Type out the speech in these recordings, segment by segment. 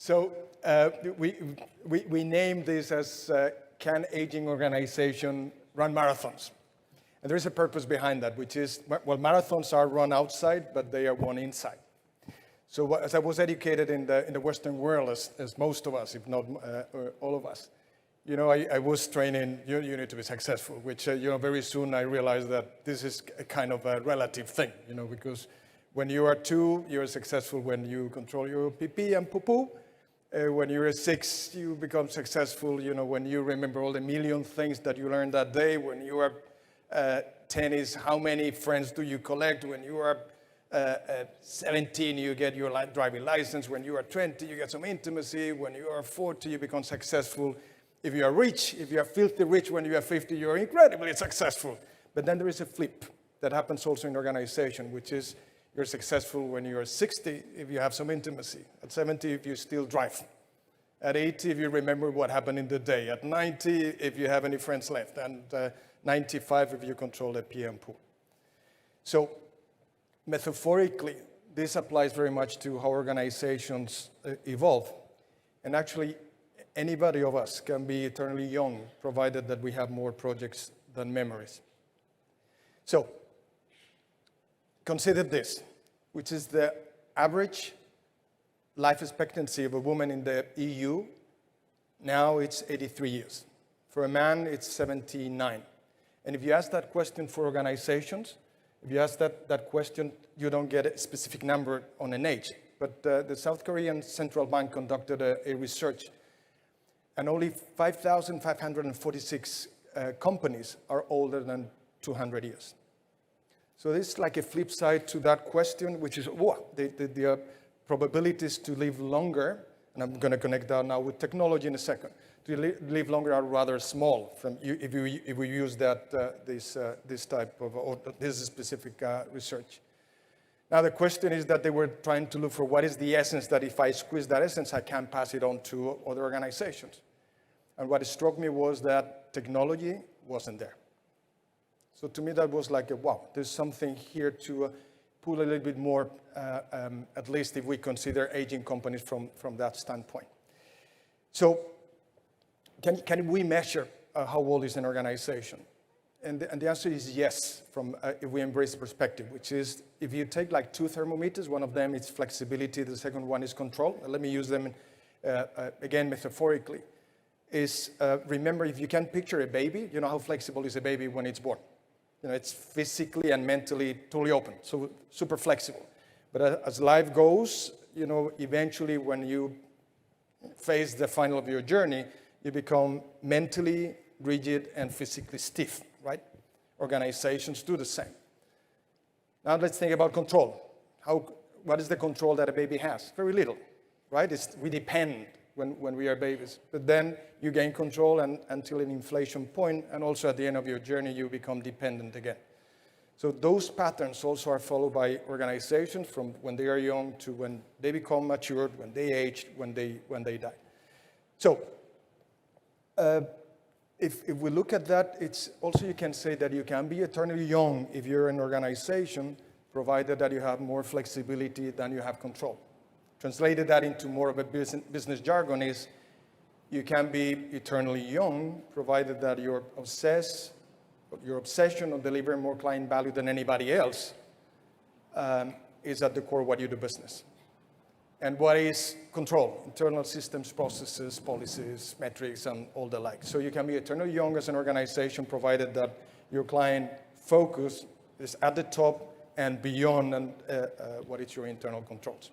So we named this as Can Aging Organization Run Marathons? And there is a purpose behind that, which is, well, marathons are run outside, but they are won inside. So as I was educated in the Western world, as most of us, if not all of us, I was training, you need to be successful, which, very soon I realized that this is a kind of a relative thing, because when you are 2, you're successful when you control your pee-pee and poo-poo. When you're 6, you become successful, when you remember all the million things that you learned that day. When you are 10 is how many friends do you collect. When you are 17, you get your driving license. When you are 20, you get some intimacy. When you are 40, you become successful. If you are rich, if you are filthy rich when you are 50, you're incredibly successful. But then there is a flip that happens also in organization, which is you're successful when you're 60 if you have some intimacy. At 70, if you still drive. At 80, if you remember what happened in the day. At 90, if you have any friends left. And 95, if you control the PM pool. So metaphorically, this applies very much to how organizations evolve. And actually, anybody of us can be eternally young, provided that we have more projects than memories. So, consider this, which is the average life expectancy of a woman in the EU. Now it's 83 years. For a man, it's 79. And if you ask that question for organizations, if you ask that question, you don't get a specific number on an age. But the South Korean Central Bank conducted a research, and only 5,546 companies are older than 200 years. So this is like a flip side to that question, which is the probabilities to live longer, and I'm going to connect that now with technology in a second, to live longer are rather small if we use this type of, or this specific research. Now the question is that they were trying to look for what is the essence that if I squeeze that essence, I can pass it on to other organizations. And what struck me was that technology wasn't there. So to me, that was like, wow, there's something here to pull a little bit more, at least if we consider aging companies from that standpoint. So can we measure how old is an organization? And the answer is yes, if we embrace the perspective, which is if you take like 2 thermometers, one of them is flexibility, the second one is control. Let me use them again metaphorically. Remember, if you can picture a baby, you know how flexible is a baby when it's born. It's physically and mentally totally open, so super flexible. But as life goes, eventually when you face the final of your journey, you become mentally rigid and physically stiff, right? Organizations do the same. Now let's think about control. What is the control that a baby has? Very little, right? We depend when we are babies. But then you gain control until an inflection point, and also at the end of your journey, you become dependent again. So those patterns also are followed by organizations from when they are young to when they become matured, when they age, when they die. So if we look at that, it's also you can say that you can be eternally young if you're an organization, provided that you have more flexibility than you have control. Translated that into more of a business jargon is you can be eternally young, provided that your obsession of delivering more client value than anybody else is at the core of what you do business. And what is control? Internal systems, processes, policies, metrics, and all the like. So you can be eternally young as an organization, provided that your client focus is at the top and beyond and what is your internal controls.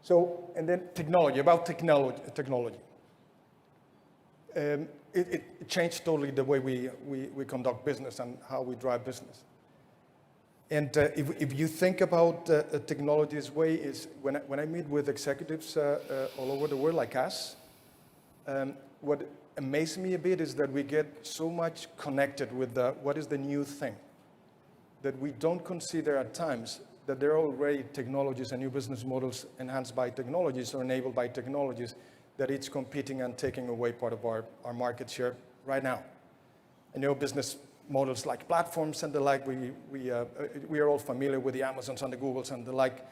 So, and then technology, about technology. It changed totally the way we conduct business and how we drive business. And if you think about technology this way, is when I meet with executives all over the world like us, what amazes me a bit is that we get so much connected with what is the new thing, that we don't consider at times that there are already technologies and new business models enhanced by technologies or enabled by technologies that it's competing and taking away part of our market share right now. And business models like platforms and the like, we are all familiar with the Amazons and the Googles and the like,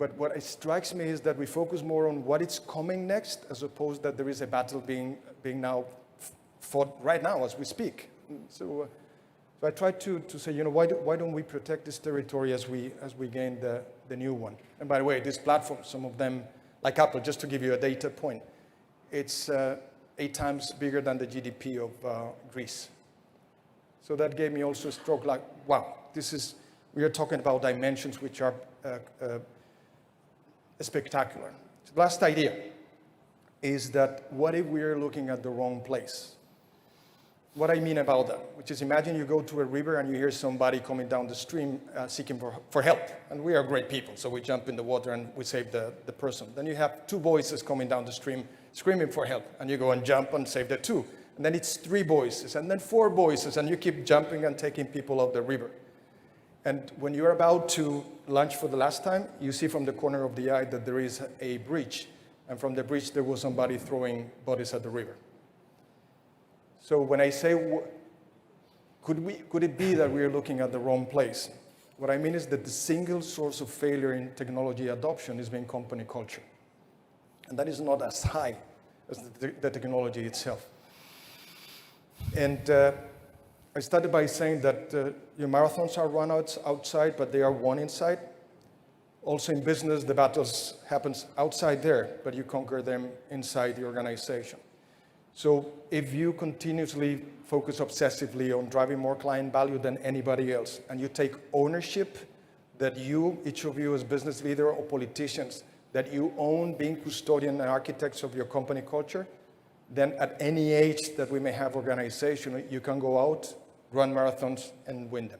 But what it strikes me is that we focus more on what is coming next, as opposed that there is a battle being now fought right now as we speak. So I try to say, why don't we protect this territory as we gain the new one? And by the way, these platforms, some of them, like Apple, just to give you a data point, it's 8 times bigger than the GDP of Greece. So that gave me also a stroke like, wow, we are talking about dimensions which are spectacular. So the last idea is that what if we are looking at the wrong place? What I mean about that, which is imagine you go to a river and you hear somebody coming down the stream seeking for help. And we are great people, so we jump in the water and we save the person. Then you have 2 voices coming down the stream screaming for help, and you go and jump and save the 2. And then it's 3 voices, and then 4 voices, and you keep jumping and taking people off the river. And when you're about to launch for the last time, you see from the corner of the eye that there is a bridge. And from the bridge, there was somebody throwing bodies at the river. So when I say, could it be that we are looking at the wrong place? What I mean is that the single source of failure in technology adoption is being company culture. And that is not as high as the technology itself. And I started by saying that your marathons are run outside, but they are won inside. Also in business, the battles happens outside there, but you conquer them inside the organization. So if you continuously focus obsessively on driving more client value than anybody else, and you take ownership that each of you as business leader or politicians, that you own being custodian and architects of your company culture, then at any age that we may have organization, you can go out, run marathons, and win them.